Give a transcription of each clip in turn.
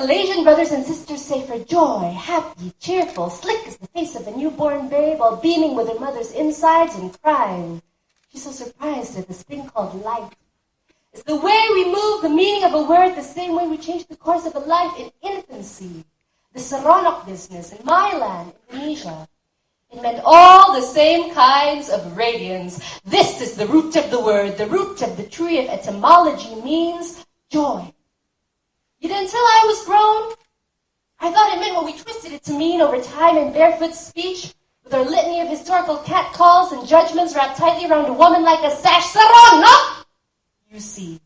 Malaysian brothers and sisters say for joy, happy, cheerful, slick as the face of a newborn babe, while beaming with her mother's insides and crying. She's so surprised at this thing called life. It's the way we move the meaning of a word the same way we change the course of a life in infancy. The Seronok business in my land, Indonesia. It meant all the same kinds of radiance. This is the root of the word. The root of the tree of etymology means joy. Yet until I was grown, I thought it meant what we twisted it to mean over time in barefoot speech, with our litany of historical catcalls and judgments wrapped tightly around a woman like a sash. Seronok, you see,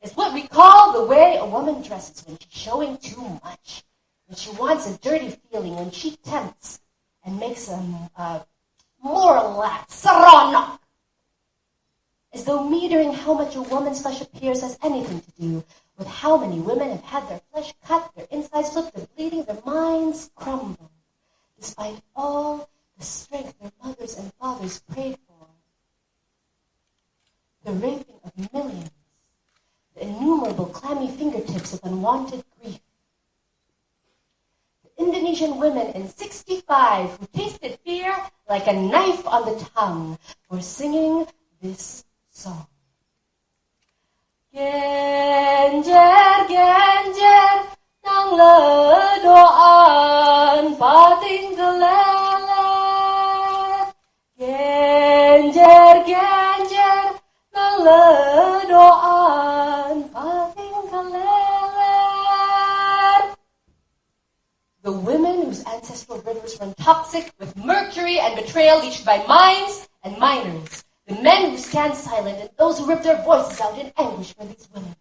is what we call the way a woman dresses when she's showing too much, when she wants a dirty feeling, when she tempts and makes a moral lapse. Seronok! As though metering how much a woman's flesh appears has anything to do with how many women have had their flesh cut, their insides flipped, their bleeding, their minds crumbled, despite all the strength their mothers and fathers prayed for. The raping of millions, the innumerable clammy fingertips of unwanted grief. The Indonesian women in 65 who tasted fear like a knife on the tongue were singing this song. Genjer, genjer, nang ledoan pating kelelet. Genjer, genjer, nang ledoan pating kelelet. The women whose ancestral rivers run toxic with mercury and betrayal leached by mines and miners. The men who stand silent and those who rip their voices out in anguish for these women.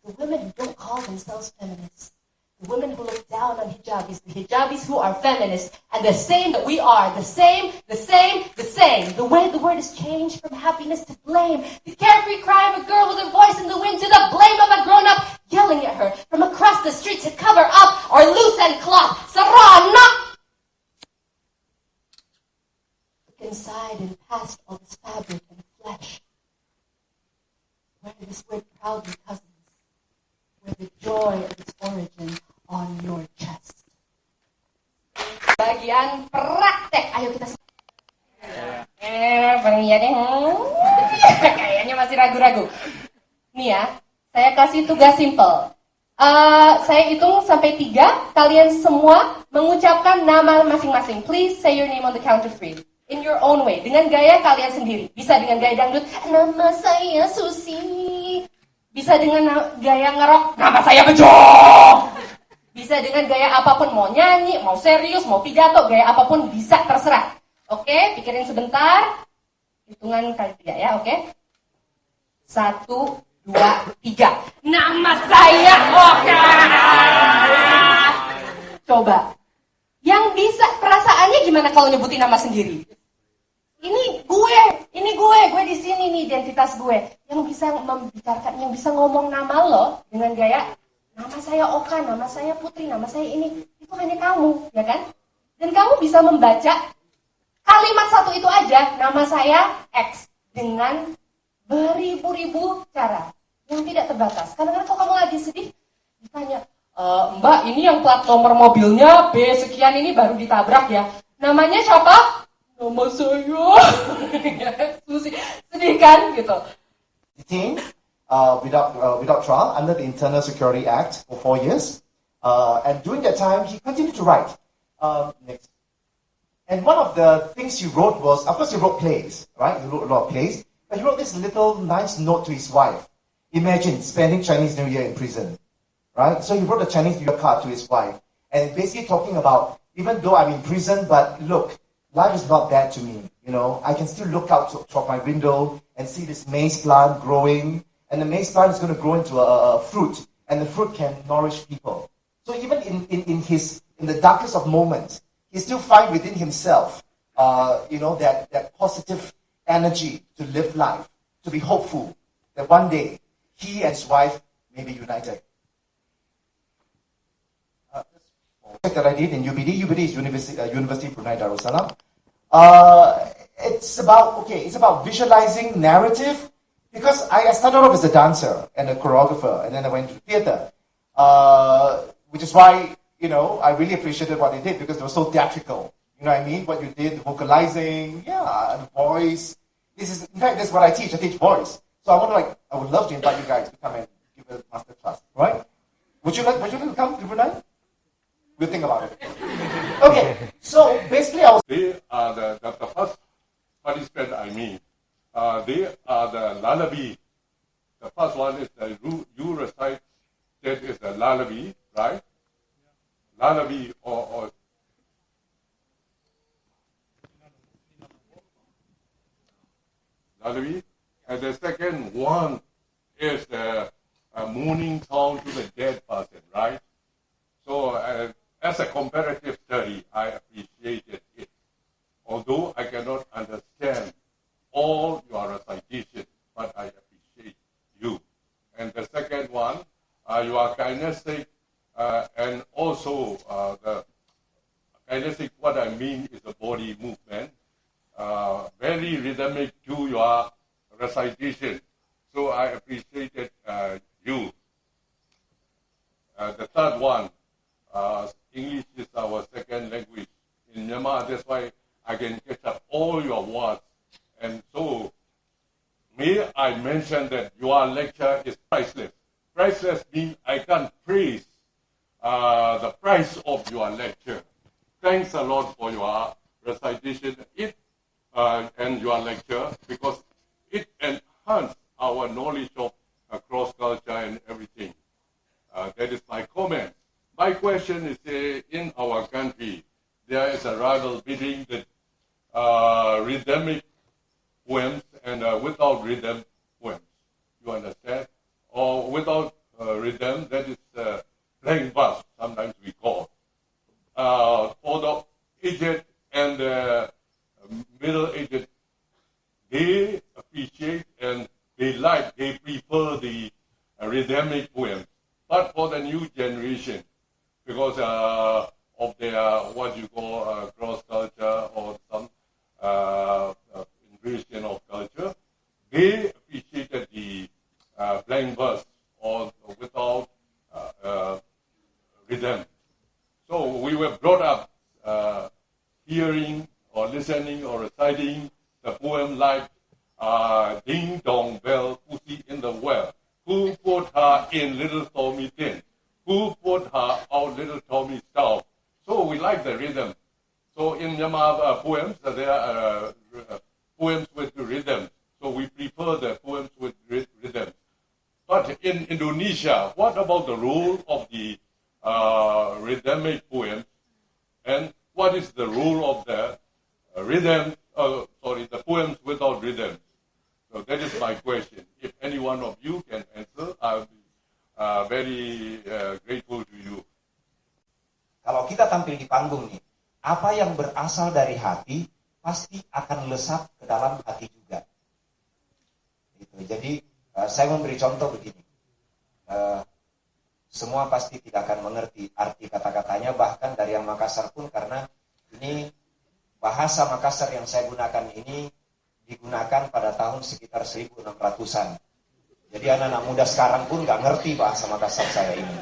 The women who don't call themselves feminists. The women who look down on hijabis. The hijabis who are feminists. And the same that we are. The same. The way the word is changed from happiness to blame. The carefree cry of a girl with her voice in the wind to the blame of a grown-up yelling at her from across the street to cover up or loosen cloth. Seronok! Inside and past all this fabric and flesh. Wear this word proudly, cousins. Wear the joy of its origin on your chest. Bagian praktek. Ayo kita Bang iya deh. Kayaknya masih ragu-ragu. Nih ya, saya kasih tugas simple. Saya hitung sampai 3. Kalian semua mengucapkan nama masing-masing. Please say your name on the count of 3. In your own way, dengan gaya kalian sendiri. Bisa dengan gaya dangdut, nama saya Susi. Bisa dengan gaya ngerok, nama saya Bejo. Bisa dengan gaya apapun, mau nyanyi, mau serius, mau pidato, gaya apapun bisa, terserah. Oke, pikirin sebentar. Hitungan kali 3 ya, oke? 1, 2, 3. Nama saya Oka. Coba. Yang bisa perasaannya gimana kalau nyebutin nama sendiri? Ini gue di sini nih identitas gue. Yang bisa membicarakan, yang bisa ngomong nama lo dengan gaya nama saya Oka, nama saya Putri, nama saya ini, itu hanya kamu, ya kan? Dan kamu bisa membaca kalimat satu itu aja, nama saya X, dengan beribu-ribu cara yang tidak terbatas. Kadang-kadang kalau kamu lagi sedih, ditanya, Mbak, ini yang plat nomor mobilnya B sekian ini baru ditabrak ya. Namanya siapa? Nama saya. Susi. Sedih kan gitu. Detained without trial under the Internal Security Act for 4 years. And during that time, he continued to write. Next. And one of the things he wrote was, of course he wrote plays, right? He wrote a lot of plays. But he wrote this little nice note to his wife. Imagine spending Chinese New Year in prison. Right? So he wrote a Chinese New Year card to his wife. And basically talking about, even though I'm in prison, but look, life is not bad to me. You know, I can still look out from my window and see this maize plant growing. And the maize plant is going to grow into a fruit. And the fruit can nourish people. So even in the darkest of moments, he still finds within himself, that positive energy to live life, to be hopeful that one day he and his wife may be united. That I did in UBD. UBD is University Brunei Darussalam. It's about visualizing narrative, because I started off as a dancer and a choreographer, and then I went to theatre. which is why, I really appreciated what they did because they were so theatrical. You know what I mean? What you did, the vocalizing, the voice. In fact, this is what I teach. I teach voice. So I would love to invite you guys to come and give a master class, right? Would you like to come to Brunei? We'll think about it. Okay, so basically They are the first participant I meet. They are the lullaby. The first one is the you recite, that is the lullaby, right? Lullaby or lullaby. And the second one is the mourning song to the dead person, right? So as a comparative study, I appreciated it. Although I cannot understand all your recitation, but I appreciate you. And the second one, you are kinesthetic, and also the kinesthetic, what I mean is the body movement, very rhythmic to your recitation. So I appreciated you. The third one, English is our second language in Myanmar. That's why I can catch up all your words. And so, may I mention that your lecture is priceless. Priceless means I can't praise the price of your lecture. Thanks a lot for your recitation and your lecture, because it enhanced our knowledge of cross culture and everything. That is my comment. My question is, in our country, there is a rival between the rhythmic poems and without rhythm poems. You understand? Or without rhythm, that is playing verse, sometimes we call. For the aged and middle-aged, they appreciate and they prefer the rhythmic poems. But for the new generation, because of their what you call cross culture or some invasion of culture, they appreciated the blank verse or without rhythm. So we were brought up hearing or listening or reciting the poem like Ding Dong Bell, Pussy in the Well. Who put her in little Tommy tin? Who put her out little Tommy's stove? So we like the rhythm. So in Myanmar poems, there are poems with rhythm. So we prefer the poems with rhythm. But in Indonesia, what about the role of the rhythmic poems? And what is the role of the the poems without rhythm? So that is my question. If any one of you can answer, I'll be very grateful to you. Kalau kita tampil di panggung nih, apa yang berasal dari hati pasti akan lesap ke dalam hati juga. Gitu. Jadi saya memberi contoh begini. Semua pasti tidak akan mengerti arti kata-katanya, bahkan dari yang Makassar pun, karena ini bahasa Makassar yang saya gunakan ini digunakan pada tahun sekitar 1600-an. Jadi anak-anak muda sekarang pun nggak ngerti bahasa Makassar saya ini.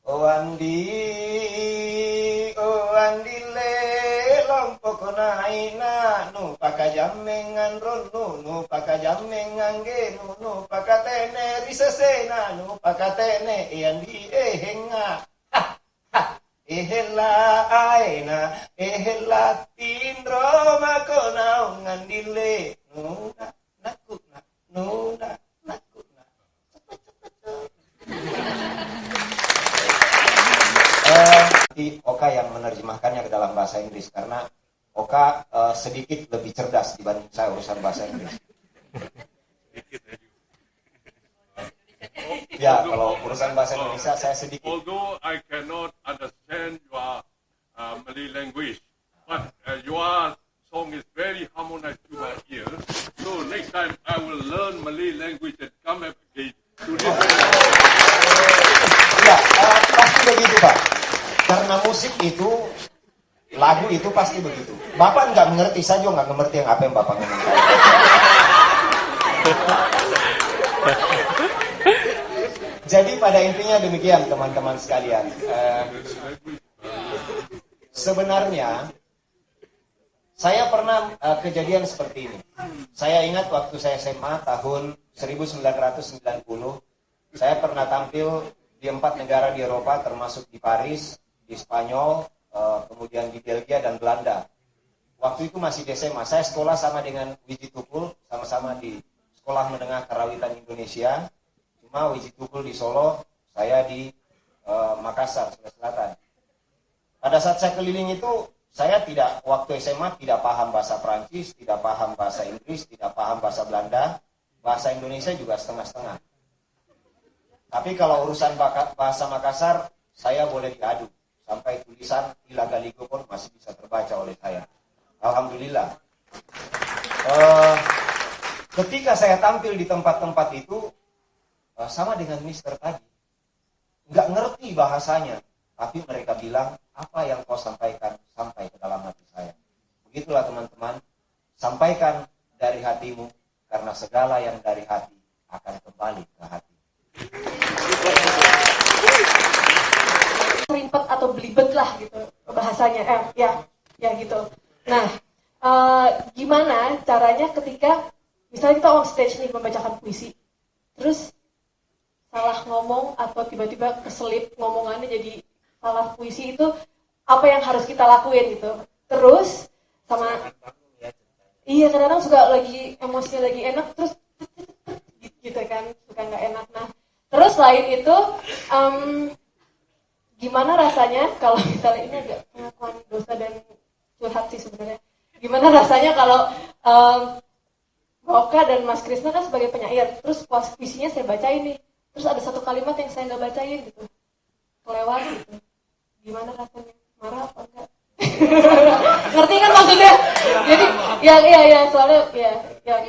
Oandi le lompoko naina nu pakajamengan ronu nu pakajamengan genu nu pakatene risesena nu pakatene eandi ehenga. Ehela aina ehela tindro makona ngandile nuna nakuna nuna nakuna. Nanti Oka yang menerjemahkannya ke dalam bahasa Inggris, karena Oka sedikit lebih cerdas dibanding saya urusan bahasa Inggris. Ya, kalau urusan bahasa Indonesia saya sedikit. Although I cannot understand your Malay language, but your song is very harmonized to my ears. So next time I will learn Malay language and come back again to this. Ya, pasti begitu Pak. Karena musik itu, lagu itu pasti begitu. Bapak nggak mengerti, saya juga nggak mengerti yang apa yang Bapak ngomong. Jadi pada intinya demikian teman-teman sekalian. Sebenarnya saya pernah kejadian seperti ini. Saya ingat waktu saya SMA tahun 1990, saya pernah tampil di 4 negara di Eropa, termasuk di Paris, di Spanyol, kemudian di Belgia dan Belanda. Waktu itu masih di SMA. Saya sekolah sama dengan Wiji Tukul, sama-sama di Sekolah Menengah Karawitan Indonesia. Cuma Wiji Tukul di Solo, saya di Makassar, Sulawesi Selatan. Pada saat saya keliling itu, saya waktu SMA tidak paham bahasa Prancis, tidak paham bahasa Inggris, tidak paham bahasa Belanda, bahasa Indonesia juga setengah-setengah. Tapi kalau urusan bahasa Makassar, saya boleh diadu. Sampai tulisan Ilaga Ligo pun masih bisa terbaca oleh saya. Alhamdulillah. Ketika saya tampil di tempat-tempat itu, sama dengan Mister tadi. Nggak ngerti bahasanya. Tapi mereka bilang, apa yang kau sampaikan sampai ke dalam hati saya. Begitulah teman-teman, sampaikan dari hatimu, karena segala yang dari hati akan kembali ke hati. Rimpet atau belibet lah gitu bahasanya, ya gitu. Nah, gimana caranya ketika misalnya kita on stage nih membacakan puisi, terus salah ngomong atau tiba-tiba keselip ngomongannya jadi salah puisi, itu apa yang harus kita lakuin gitu. Terus sama iya, kadang-kadang suka lagi emosinya lagi enak terus gitu kan, suka nggak enak. Nah, terus selain itu gimana rasanya kalau misalnya ini agak pengakuan dosa dan curhat sih sebenarnya. Gimana rasanya kalau Oka dan Mas Krisna kan sebagai penyair, terus puisinya saya bacain nih, terus ada satu kalimat yang saya nggak bacain gitu, kelewat gitu. Gimana rasanya? Marah apa enggak? Ngerti kan maksudnya? Jadi ya soalnya ya.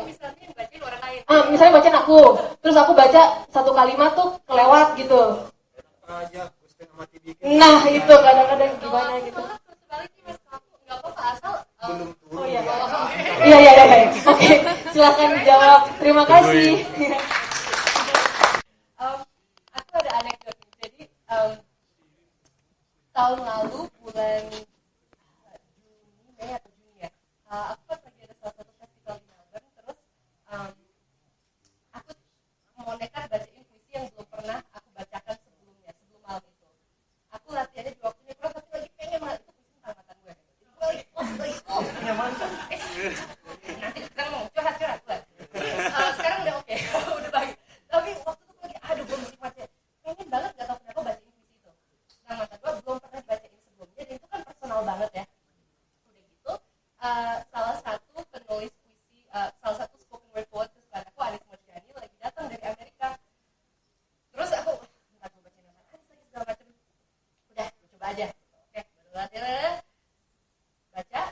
Misalnya yang bacain orang lain. Misalnya bacain aku, terus aku baca satu kalimat tuh kelewat gitu. Nah itu kadang-kadang gimana gitu. Sebaliknya Mas, aku nggak apa-apa asal Oh iya. Iya. Oke, silakan jawab. Terima kasih. Aku ada anekdot. Jadi tahun lalu bulan Mei atau Juni ya, aku kan lagi ada salah satu festival di Melbourne. Terus aku mau nekat bacain puisi yang belum pernah aku bacakan sebelumnya, sebelum malam itu. Aku latihannya 2 waktunya kurang, tapi lagi pengen banget itu puisi tentang mantan gue. Jadi nanti sekarang mau curhat gue. Sekarang udah oke. Udah baik. Tapi waktu itu lagi aduh gue mesti baca, pengen banget gak tau kenapa bacain puisi itu. Nah mantan gue belum pernah bacain sebelumnya, dan itu kan personal banget ya. Udah gitu, salah satu penulis puisi, salah satu spoken word poet kesukaan aku, Anis Mojani, lagi datang dari Amerika. Terus aku, bentar gue bacain Anis lagi segala macam. Udah, gue coba aja. Oke, baru latihan, baca.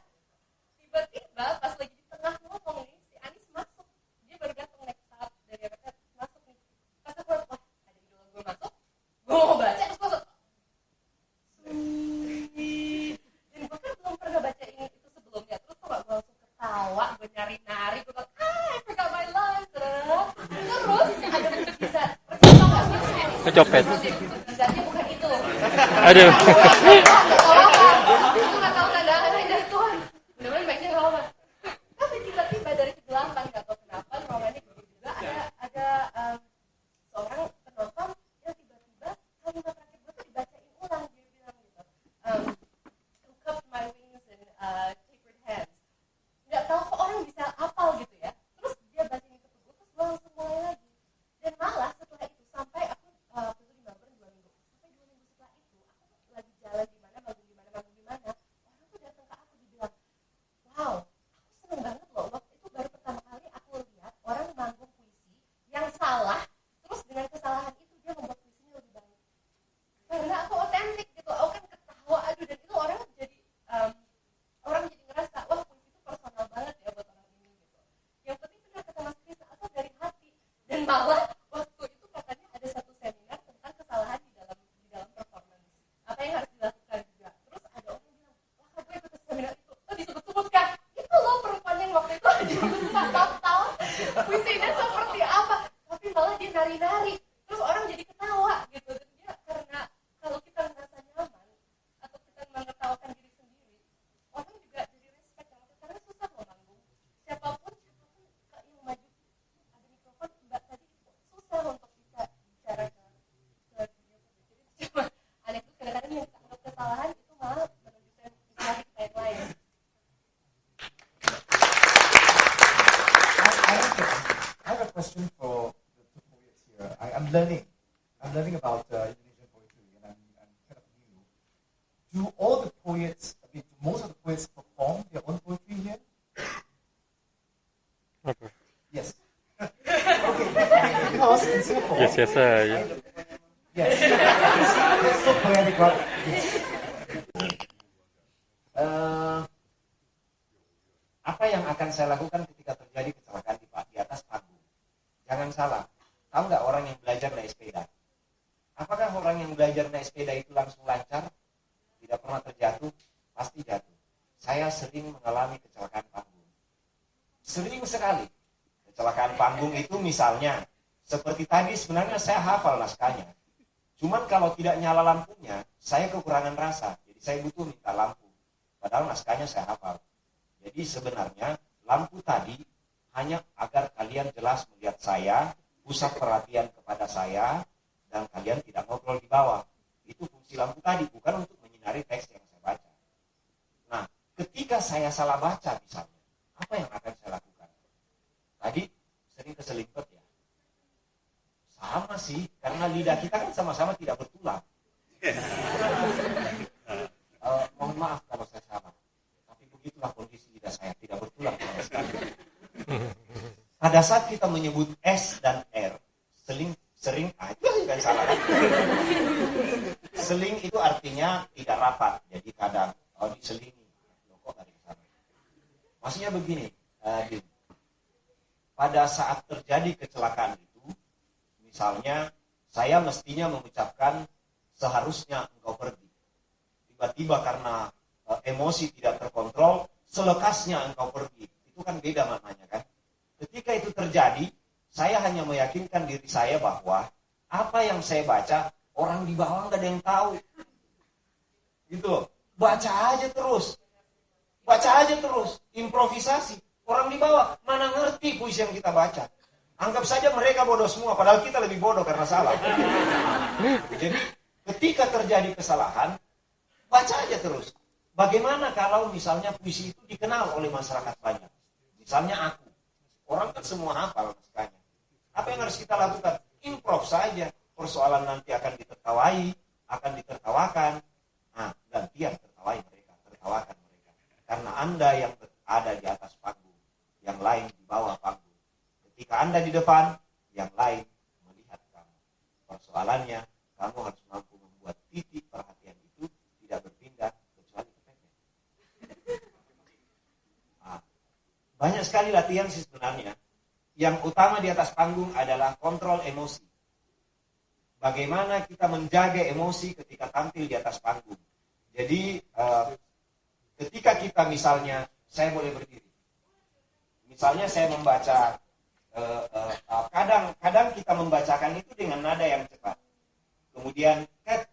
Tiba-tiba pas lagi di tengah ngomong nih, si Anis masuk. Dia baru datang naik pesawat dari Amerika, masuk nih. Pas aku lihat, wah ada idola gue masuk, gue mau baca, terus masuk. Dan gue kan belum pernah bacain itu sebelumnya. Terus kok gue langsung ketawa, gue nyari-nari, gue bilang, I forgot my life. Terus ada mukjizat. Kecopet. Mukjizatnya bukan itu. Aduh. Aku nggak tahu tanda-tanda dari Tuhan. Mudah-mudahan baiknya nggak apa-apa. Tapi tiba-tiba dari kegelapan, nggak tahu kenapa, ruangannya gitu juga ada seorang penonton yang tiba-tiba kalimat terakhir gue tuh dibacain ulang. Dia bilang gitu, who cupped my wings and tapered hands. Nggak tahu kok orang bisa hafal gitu ya. Terus dia bacain itu ke gue, terus gue langsung mulai lagi. Dan malah setelah itu sampai aku waktu itu di Melbourne 2 minggu. Sampai 2 minggu setelah itu aku lagi jalan di mana, manggung di mana, orang tuh datang ke aku dibilang, wow, aku seneng banget loh. Waktu itu baru pertama kali aku lihat orang manggung puisi yang salah, terus dengan kesalahan itu dia membuat puisinya lebih baik. Karena aku otentik gitu, aku kan ketawa, aduh, dan itu orang jadi ngerasa, wah puisi itu personal banget ya buat orang ini gitu. Yang penting benar kata Mas Krisna, asal dari hati. Dan malah waktu itu katanya ada satu seminar tentang kesalahan di dalam performance. Apa yang harus dilakukan juga. Terus ada orang bilang, wah gue ikut seminar itu. Oh disebut-sebutkan. Itu loh perempuan yang waktu itu tahu puisinya seperti apa. Tapi malah dia nari-nari. Terus orang jadi ketawa question for the two poets here. I'm learning about Indonesian poetry, and I'm kind of new. Do all the poets, do most of the poets perform their own poetry here? Okay. Yes. Okay. Because in Singapore, Yes, yes, yeah. yes, that's so poetic, right? Yes. Apa yang akan saya lakukan ketika terjadi kecelakaan di atas panggung? Jangan salah, tahu nggak orang yang belajar naik sepeda? Apakah orang yang belajar naik sepeda itu langsung lancar? Tidak pernah terjatuh? Pasti jatuh. Saya sering mengalami kecelakaan panggung. Sering sekali. Kecelakaan panggung itu misalnya, seperti tadi sebenarnya saya hafal naskahnya. Cuman kalau tidak nyala lampunya, saya kekurangan rasa. Jadi saya butuh minta lampu. Padahal naskahnya saya hafal. Jadi sebenarnya lampu tadi hanya agar kalian jelas melihat saya, pusat perhatian kepada saya, dan kalian tidak ngobrol di bawah. Itu fungsi lampu tadi, bukan untuk menyinari teks yang saya baca. Nah, ketika saya salah baca misalnya, apa yang akan saya lakukan? Tadi sering keselimpet ya. Sama sih, karena lidah kita kan sama-sama tidak bertulang. Mohon maaf kalau saya salah. Tapi begitulah kondisi lidah saya, tidak bertulang sama sekali. Pada saat kita menyebut S dan R, sering aja kan salah. Seling itu artinya tidak rapat. Jadi kadang diselingi. Kok dari sana? Maksudnya begini, pada saat terjadi kecelakaan itu, misalnya saya mestinya mengucapkan seharusnya engkau pergi. Tiba-tiba karena emosi tidak terkontrol, selekasnya engkau pergi. Itu kan beda maknanya kan. Ketika itu terjadi, saya hanya meyakinkan diri saya bahwa apa yang saya baca, orang di bawah nggak ada yang tahu. Gitu loh. Baca aja terus. Improvisasi. Orang di bawah mana ngerti puisi yang kita baca. Anggap saja mereka bodoh semua, padahal kita lebih bodoh karena salah. Jadi ketika terjadi kesalahan, baca aja terus. Bagaimana kalau misalnya puisi itu dikenal oleh masyarakat banyak? Misalnya aku. Orang kan semua hafal naskahnya. Apa yang harus kita lakukan? Improv saja. Persoalan nanti akan ditertawai, akan ditertawakan. Nah, gantian tertawakan mereka. Karena Anda yang ada di atas panggung, yang lain di bawah panggung. Ketika Anda di depan, yang lain melihat kamu. Persoalannya, kamu harus mampu membuat titik perhatian itu tidak berpindah kecuali ke pendek. Nah, banyak sekali latihan sih sebenarnya. Yang utama di atas panggung adalah kontrol emosi. Bagaimana kita menjaga emosi ketika tampil di atas panggung. Jadi, ketika kita misalnya, saya boleh berdiri. Misalnya saya membaca, kadang kita membacakan itu dengan nada yang cepat. Kemudian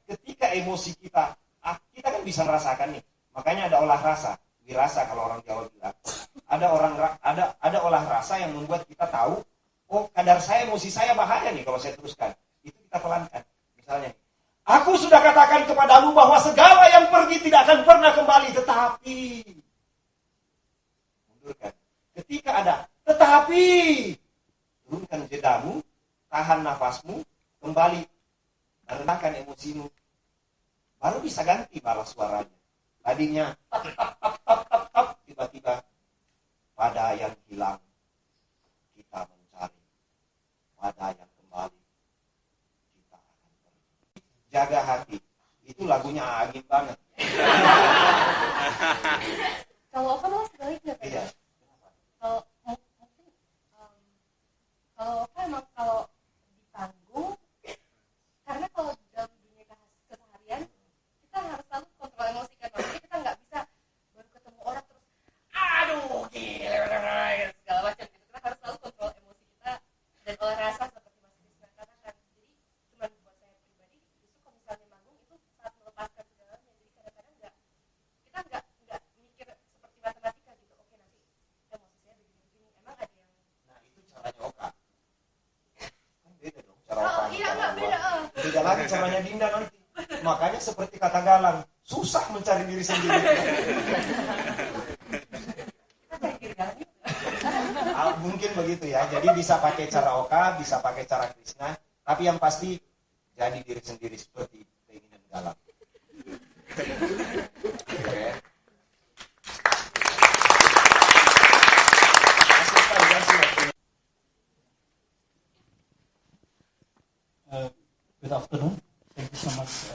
ketika emosi kita kan bisa merasakan nih. Makanya ada olah rasa, wirasa kalau orang Jawa bilang. Ada olah rasa yang membuat kita tahu, oh kadar saya emosi saya bahaya nih kalau saya teruskan. Itu kita pelankan. Misalnya, aku sudah katakan kepadamu bahwa segala yang pergi tidak akan pernah kembali, tetapi mundurkan. Ketika ada tetapi, turunkan jedamu, tahan nafasmu, kembali rendahkan emosimu, baru bisa ganti balas suaranya. Tadinya tap, tiba-tiba pada yang hilang kita mencari, pada yang kembali kita akan pergi. Jaga hati, itu lagunya Agim banget. Kalau apa malah sebaliknya kan? Iya. Kalau mungkin kalau apa emang kalau di panggung, karena kalau di dalam dunia keseharian kita harus selalu kontrol emosi kan, maksudnya kita nggak bisa baru ketemu orang terus aduh gila segala macam gitu. Kita harus selalu kontrol emosi kita dan olah rasa seperti Mas Krisna katakan. Jadi cuma buat saya pribadi, justru kalau misalnya manggung itu saat melepaskan segalanya, jadi kadang-kadang kita nggak mikir seperti matematika gitu. Oke, nanti emosi saya begini-begini. Emang ada yang Nah itu caranya Oka. Kan beda dong cara oh Oka. iya nggak beda. Beda lagi caranya Dinda nanti. Makanya seperti kata Galang, susah mencari diri sendiri. Kita cari diri dalam yuk. Mungkin begitu ya. Jadi bisa pakai cara Oka, bisa pakai cara Krishna, tapi yang pasti jadi diri sendiri seperti keinginan dalam. Oke. Good afternoon. Thank you so much.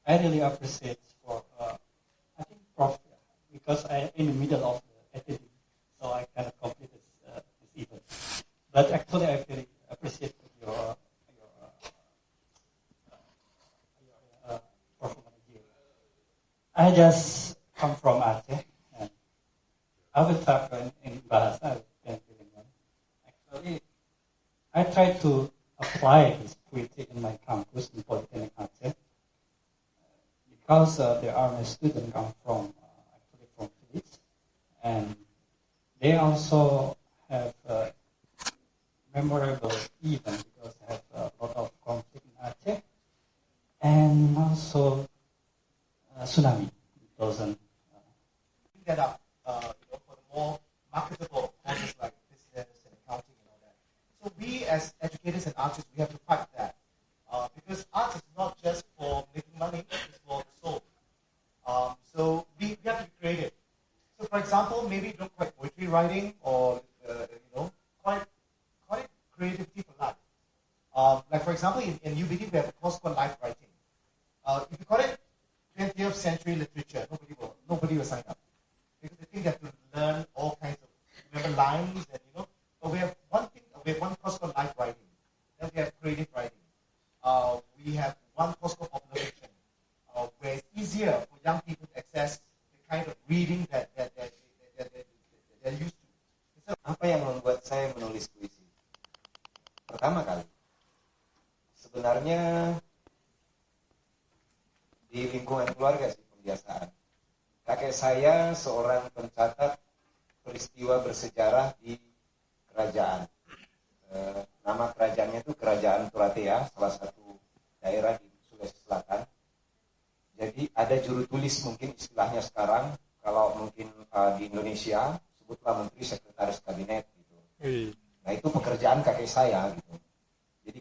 I really appreciate for I think Prof, because I in the middle of the activity, so I cannot complete this event. But actually, I really appreciate your performance here. I just come from Aceh, and I will talk in Bahasa. Actually, I try to apply this poetry in my campus in Polytechnic Aceh because there are my students come from actually from Philippines, and they also have memorable event because they have a lot of conflict in Aceh and also tsunami 2000. Bring that up, for the more marketable courses like business and accounting and all that. So we as educators and artists, we have to fight that. Because art is not just for making money, it's for the soul. So we have to be creative. So for example, maybe you don't quite poetry writing or, quite creativity for life. Like for example, in UBD, we have a course called life writing. If you call it 20th century literature, nobody will sign up. Because they think they have to learn all kinds of, remember lines and, but we have one course called life writing. Then we have creative writing. We have one course called observation, where it's easier for young people to access the kind of reading that they're used to. Apa yang membuat saya menulis puisi? Pertama kali, sebenarnya di lingkungan keluarga sih pembiasaan. Kakek saya seorang pencatat peristiwa bersejarah di kerajaan. Nama kerajaannya itu Kerajaan Turatea, salah satu daerah di Sulawesi Selatan. Jadi ada juru tulis mungkin istilahnya sekarang, kalau mungkin di Indonesia sebutlah menteri sekretaris kabinet gitu. Nah itu pekerjaan kakek saya gitu. Jadi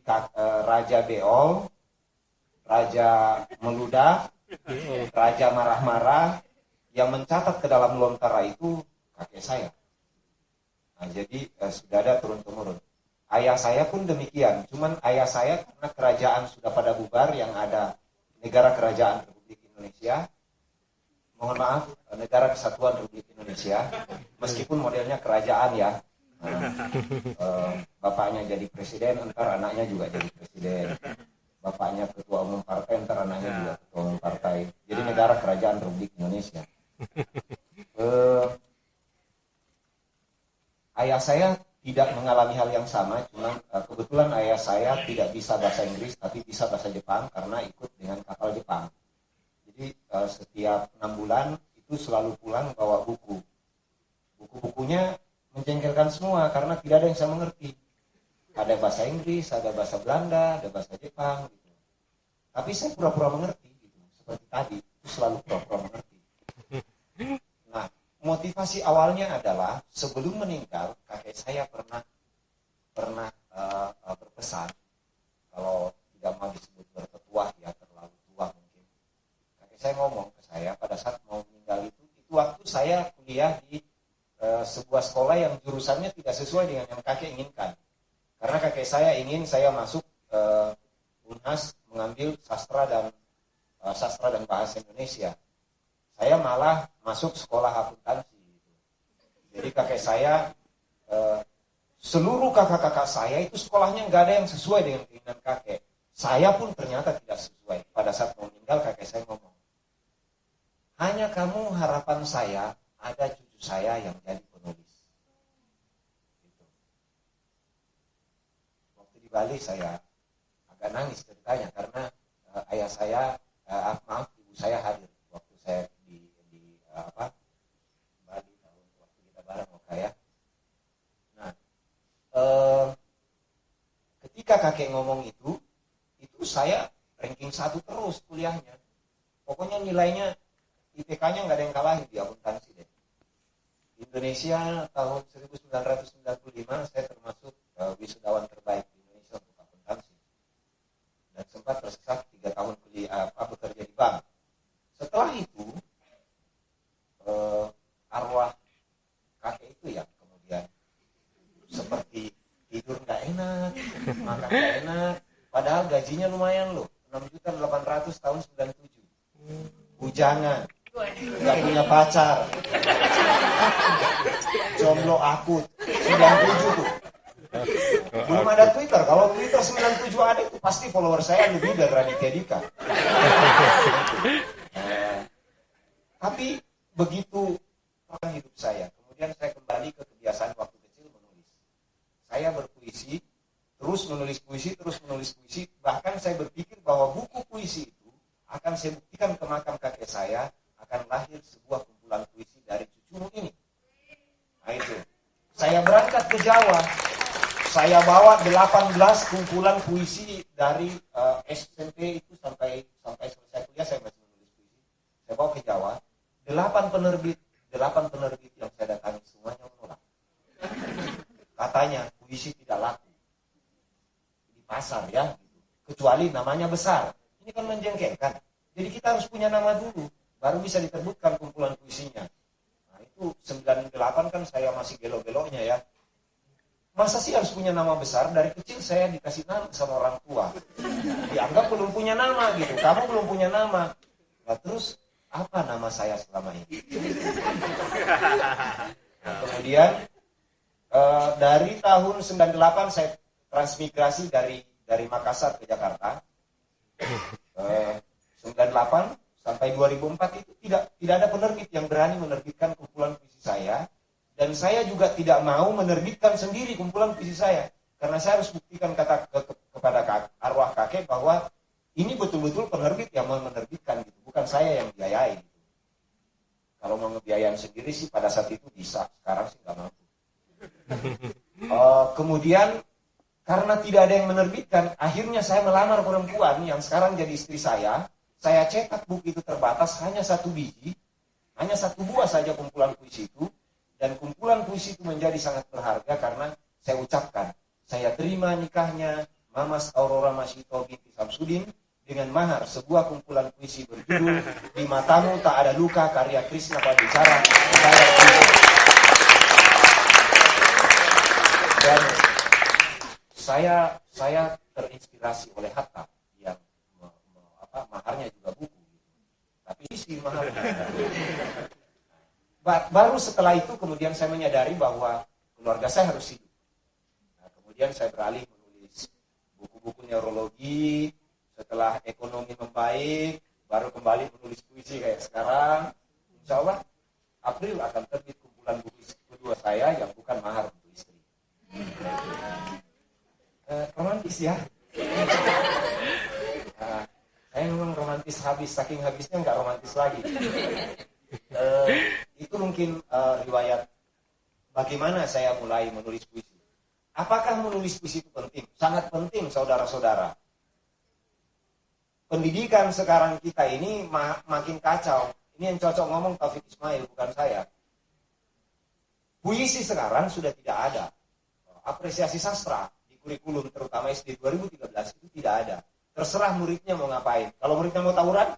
Raja Beol, Raja Meludah, Raja Marah-Marah, yang mencatat ke dalam lontara itu kakek saya. Nah jadi sudah ada turun-temurun. Ayah saya pun demikian, cuman ayah saya karena kerajaan sudah pada bubar, yang ada Negara Kerajaan Republik Indonesia, mohon maaf, Negara Kesatuan Republik Indonesia, meskipun modelnya kerajaan ya. Bapaknya jadi presiden, ntar anaknya juga jadi presiden. Bapaknya ketua umum partai, ntar anaknya juga ketua umum partai. Jadi Negara Kerajaan Republik Indonesia. Ayah saya tidak mengalami hal yang sama, cuma kebetulan ayah saya tidak bisa bahasa Inggris, tapi bisa bahasa Jepang karena ikut dengan kapal Jepang. Jadi setiap 6 bulan itu selalu pulang bawa buku. Buku-bukunya menjengkelkan semua karena tidak ada yang saya mengerti. Ada bahasa Inggris, ada bahasa Belanda, ada bahasa Jepang. Gitu. Tapi saya pura-pura mengerti, gitu. Seperti tadi, itu selalu pura-pura mengerti. Nah, motivasi awalnya adalah sebelum meninggal kakek saya pernah berpesan, kalau tidak mau disebut berpetuah ya, terlalu tua mungkin. Kakek saya ngomong ke saya pada saat mau meninggal itu waktu saya kuliah di sebuah sekolah yang jurusannya tidak sesuai dengan yang kakek inginkan. Karena kakek saya ingin saya masuk Unhas mengambil sastra dan bahasa Indonesia. Saya malah masuk sekolah akuntansi. Jadi kakek saya, seluruh kakak-kakak saya itu sekolahnya nggak ada yang sesuai dengan keinginan kakek. Saya pun ternyata tidak sesuai. Pada saat mau meninggal kakek saya ngomong, hanya kamu harapan saya ada cucu saya yang jadi penulis. Gitu. Waktu di Bali saya agak nangis ceritanya karena ayah saya, ibu saya hadir waktu saya di Bali waktu kita bareng ya. Nah, ketika kakek ngomong itu saya ranking 1 terus kuliahnya. Pokoknya nilainya IPK-nya nggak ada yang kalahin di akuntansi deh. Indonesia tahun 1995 saya termasuk wisudawan terbaik di Indonesia untuk akuntansi. Dan sempat tersesat 3 tahun bekerja di bank. Setelah itu arwah kakek itu yang kemudian seperti tidur nggak enak, makan nggak enak, padahal gajinya lumayan loh, 6.800.000 tahun 97. Bujangan, nggak punya pacar, jomblo akut, 97 tuh. Belum ada Twitter. Kalau Twitter 97 ada itu pasti follower saya lebih dari Raditya Dika. Tapi begitu orang hidup saya, kemudian saya kembali ke kebiasaan waktu kecil menulis. Saya berpuisi, terus menulis puisi, bahkan saya berpikir bahwa buku puisi itu akan saya buktikan ke makam kakek saya, akan lahir sebuah kumpulan puisi dari cucumu ini. Nah itu, saya berangkat ke Jawa, saya bawa 18 kumpulan puisi dari SMP itu sampai selesai kuliah saya masih menulis puisi. Saya bawa ke Jawa, 8 penerbit yang saya datangi semuanya menolak. Katanya puisi tidak laku di pasar ya, kecuali namanya besar. Ini kan menjengkelkan. Jadi kita harus punya nama dulu, baru bisa diterbitkan kumpulan puisinya. Nah itu 98 kan saya masih gelo-gelonya ya. Masa sih harus punya nama besar? Dari kecil saya dikasih nama sama orang tua. Dianggap belum punya nama gitu. Kamu belum punya nama. Nah, terus apa nama saya selama ini? Nah, kemudian dari tahun 98 saya transmigrasi dari Makassar ke Jakarta. 98 sampai 2004 itu tidak ada penerbit yang berani menerbitkan kumpulan puisi saya. Dan saya juga tidak mau menerbitkan sendiri kumpulan puisi saya. Karena saya harus buktikan kepada arwah kakek bahwa ini betul-betul penerbit yang mau menerbitkan gitu. Bukan saya yang biayai gitu. Kalau mau ngebiayain sendiri sih pada saat itu bisa. Sekarang sih nggak mampu. Kemudian karena tidak ada yang menerbitkan, akhirnya saya melamar perempuan yang sekarang jadi istri saya. Saya cetak buku itu terbatas, hanya 1 biji. Hanya 1 buah saja kumpulan puisi itu. Dan kumpulan puisi itu menjadi sangat berharga karena saya ucapkan, saya terima nikahnya Mamas Aurora Masyito binti Samsudin dengan mahar sebuah kumpulan puisi berjudul Di Matamu Tak Ada Luka karya Krishna Padicara. Dan saya terinspirasi oleh Hatta yang maharnya juga buku. Tapi isi maharnya. Baru setelah itu kemudian saya menyadari bahwa keluarga saya harus hidup. Nah, kemudian saya beralih menulis buku-buku neurologi. Setelah ekonomi membaik, baru kembali menulis puisi kayak sekarang. Insya Allah April akan terbit kumpulan buku kedua saya yang bukan mahar untuk istri. Romantis ya. Saya memang romantis habis, saking habisnya nggak romantis lagi. Itu mungkin riwayat bagaimana saya mulai menulis puisi. Apakah menulis puisi itu penting? Sangat penting, saudara-saudara. Pendidikan sekarang kita ini makin kacau. Ini yang cocok ngomong Taufik Ismail, bukan saya. Puisi sekarang sudah tidak ada. Apresiasi sastra di kurikulum terutama SD 2013 itu tidak ada. Terserah muridnya mau ngapain. Kalau muridnya mau tawuran,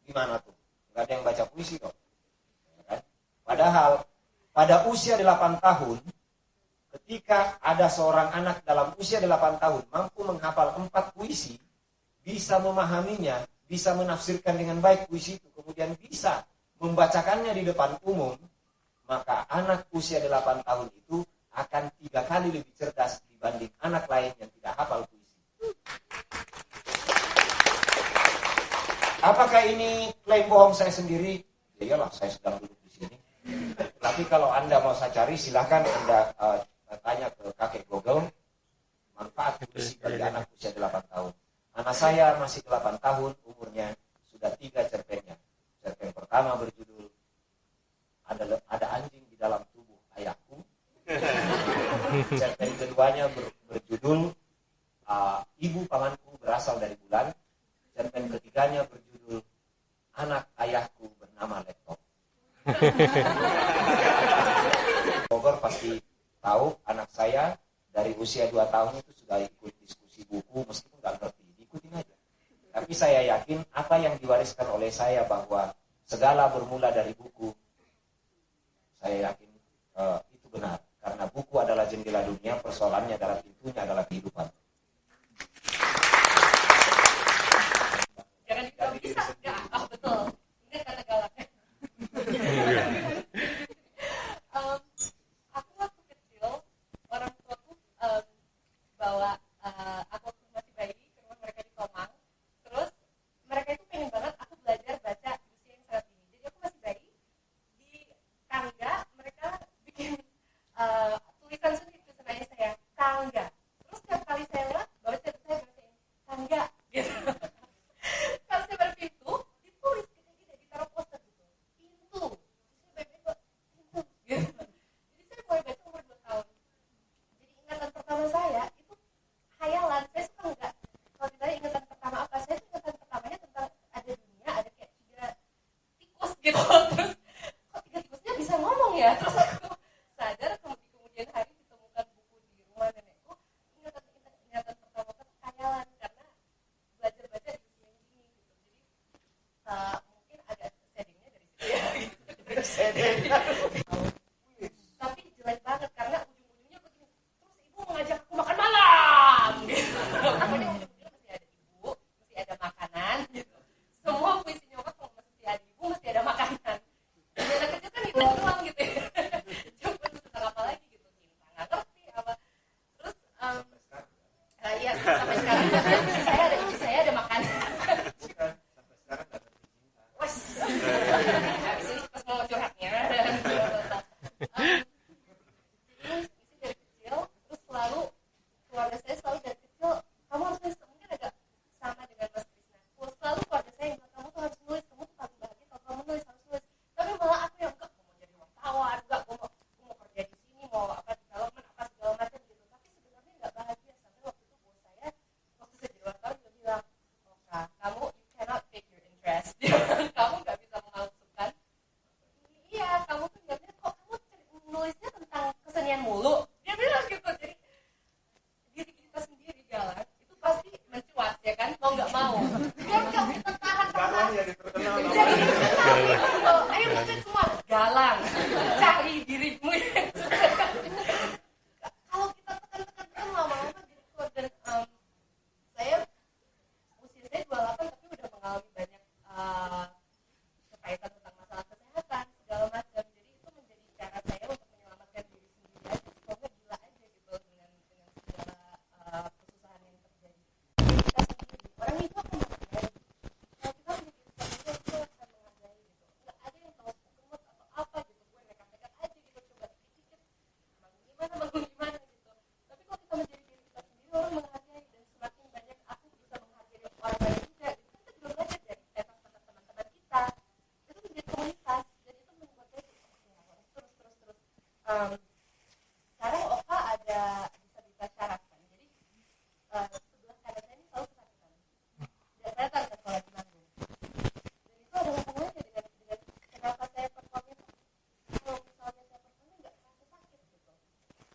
gimana tuh? Nggak ada yang baca puisi kok. Ya kan? Padahal pada usia 8 tahun, ketika ada seorang anak dalam usia 8 tahun mampu menghafal 4 puisi, bisa memahaminya, bisa menafsirkan dengan baik puisi itu, kemudian bisa membacakannya di depan umum, maka anak usia 8 tahun itu akan 3 kali lebih cerdas dibanding anak lain yang tidak hafal puisi. Apakah ini klaim bohong saya sendiri? Ya iyalah, saya sedang duduk di sini. Tapi kalau Anda mau saya cari, silahkan Anda tanya ke kakek Google, manfaat puisi bagi anak usia 8 tahun. Anak saya masih 8 tahun, umurnya sudah 3 cerpennya. Cerpen pertama berjudul Ada Anjing di Dalam Tubuh Ayahku. Cerpen keduanya berjudul Ibu Pamanku Berasal Dari Bulan. Cerpen ketiganya berjudul Anak Ayahku Bernama Laptop. kasih tahu anak saya dari usia 2 tahun itu sudah ikut diskusi buku, meskipun nggak ngerti, diikutin aja. Tapi saya yakin apa yang diwariskan oleh saya bahwa segala bermula dari buku, saya yakin itu benar. Karena buku adalah jendela dunia, persoalannya adalah pintunya adalah kehidupan. Jangan dibilang bisa, enggak. Oh, betul. Ingat kata galaknya. Aku waktu kecil, orang tuaku bawa aku waktu masih bayi ke rumah mereka di Tomang. Terus mereka itu pengen banget aku belajar baca di usia yang sangat dini. Jadi aku masih bayi, di tangga mereka bikin tulisan sendiri, tulisan ayah saya, tangga. Terus setiap kali saya lewat, bawa saya bacain, tangga, gitu. Kalau saya berpintu, ditulis gede-gede, ditaruh poster gitu. Pintu. Terus saya baca, pintu, gitu. Jadi saya mulai baca umur 2 tahun. Jadi ingatan pertama saya, itu khayalan. Saya suka enggak. Kalau ditanya ingatan pertama apa, saya tuh ingatan pertamanya tentang ada dunia, ada kayak 3 tikus gitu. Terus, kok 3 tikusnya bisa ngomong ya? Terus aku sadar, kemudian hari ditemukan buku di rumah nenekku. Ingatan pertama itu khayalan, karena belajar baca di usia yang dini gitu. Jadi mungkin agak settingnya dari situ ya. Tapi jelek banget karena ujung-ujungnya begini. Terus ibu mengajak aku makan malam gitu. Pokoknya ujung-ujungnya mesti ada ibu, mesti ada makanan gitu. Semua puisi nyokap kalau mesti ada ibu, mesti ada makanan. Jadi anak kecil kan itu doang gitu ya. Coba tentang apa lagi gitu. Cinta nggak ngerti apa. Terus iya sampai sekarang saya ada makanan. Wes. Habis ini pas mau curhatnya. Jadi isi dari kecil, terus selalu keluarga saya selalu dari kecil, kamu harus nulis, mungkin agak sama dengan Mas Krisna. Selalu keluarga saya yang bilang, kamu tuh harus nulis, kamu tuh paling bahagia kalau kamu nulis, harus nulis. Tapi malah aku yang enggak, mau jadi wartawan, enggak, gue mau kerja di sini, mau apa development, apa segala macam gitu. Tapi sebenarnya enggak bahagia. Sampai waktu itu bos saya, waktu saya jadi wartawan, dia bilang, Oka, kamu you cannot fake your interest. Kamu nggak bisa mengalahkan. Iya, kamu tuh nggak bisa. Kok kamu nulisnya tentang kesenian mulu? Dia bilang gitu. Jadi diri kita sendiri jalan itu pasti mencuat ya kan, mau nggak mau. Dan kalau kita tahan, jadi ayo kita semua galang, cari dirimu yang kalau kita tekan lama-lama jadi kuat. Dan saya usia saya 28 tapi udah mengalami banyak kepahitan tentang masalah kesehatan segala macam. Jadi itu menjadi cara saya untuk menyelamatkan diri sendiri aja. Pokoknya gila aja gitu dengan segala kesusahan yang terjadi. Jadi kita sendiri orang itu akan menghargai. Kalau kita menjadi sesuatu itu akan menghargai gitu. Nggak ada yang tahu kemut atau apa gitu. Gue nekat-nekat aja gitu, coba dikit-dikit gimana gitu. Tapi kalau kita menjadi diri kita sendiri, orang menghargai. Dan semakin banyak aku bisa menghargai orang lain juga gitu. Kita juga belajar dari teman-teman kita. Itu menjadi komunitas dan itu membuat saya terus. Sekarang Oka ada disabilitas syaraf kan. Jadi sebelah kanan saya ini selalu kesakitan. Dan saya tahu ke sekolah di Bandung. Dan itu ada hubungannya dengan kenapa saya perform itu. Kalau misalnya saya performnya nggak terasa sakit gitu.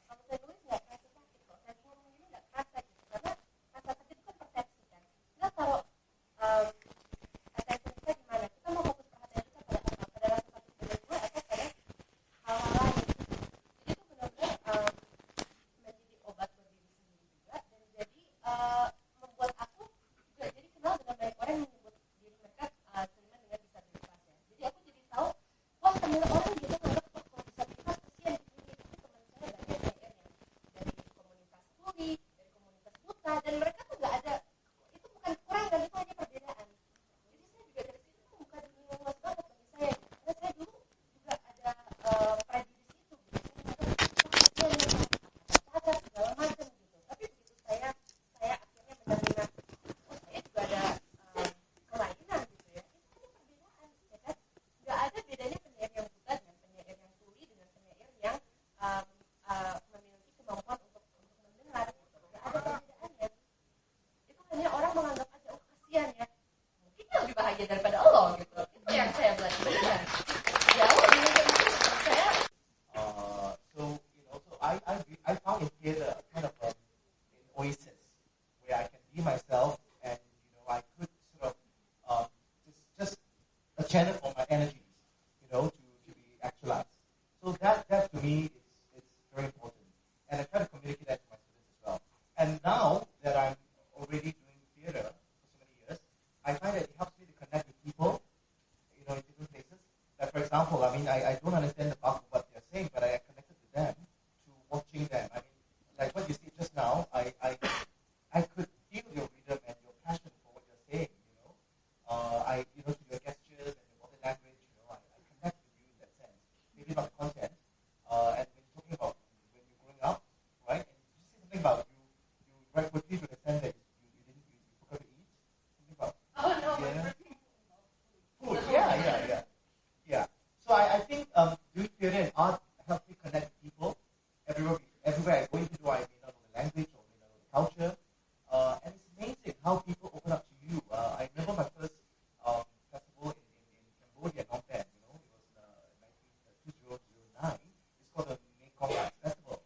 Kalau saya nulis nggak terasa sakit. Kalau saya ngomong ini nggak terasa gitu. Karena rasa sakit itu kan persepsi kan. Kita taruh attention kita di mana? Kita mau fokus perhatian kita pada apa? Pada rasa sakit pada gue atau pada hal-hal lain? Jadi itu benar-benar menjadi I found in theater kind of an oasis where I can be myself, and I could sort of just a channel for my energies, to be actualized. So that to me is very important, and I try to communicate that to my students as well. And now that I'm already doing theater for so many years, I find that it helps me to connect with people, in different places. Like for example, I don't understand the bulk of what they're saying, but I connected to them to watching them. Like what you said just now, I could feel your rhythm and your passion for what you're saying. To your gestures and your body language, I connect with you in that sense. Maybe not the content. And when you're talking about when you're growing up, right? And you say something about you very quickly to the sense that you forgot to eat. Something about food. Yeah. So I think doing theater and art helps me connect with people everywhere I go into. I may not know the language or may not know the culture, and it's amazing how people open up to you. I remember my first festival in Cambodia, Phnom Penh. It was 2009. It's called the Mekong Arts Festival,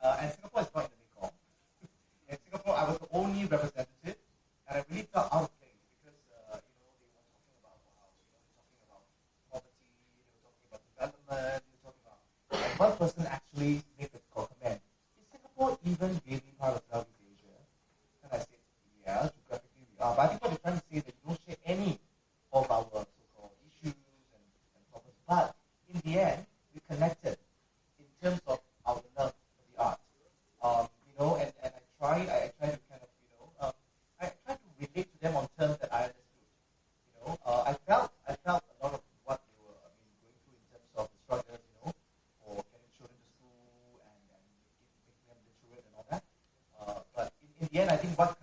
and Singapore is not in the Mekong. In Singapore, I was the only representative, and I really felt out of place because they were talking about poverty, they were talking about development, they were talking about. And one person actually made the comment: "Is Singapore even really part of Southeast Asia?" And I said, "Yeah, geographically we are." But I think what they're trying to say is that you don't share any of our so-called issues and problems. But in the end, we connected in terms of our love for the art. And I try to kind of, I try to relate to them on terms that I understood. I felt a lot of what they were going through in terms of the struggles, for getting children to school and making them literate and all that. But in the end, I think what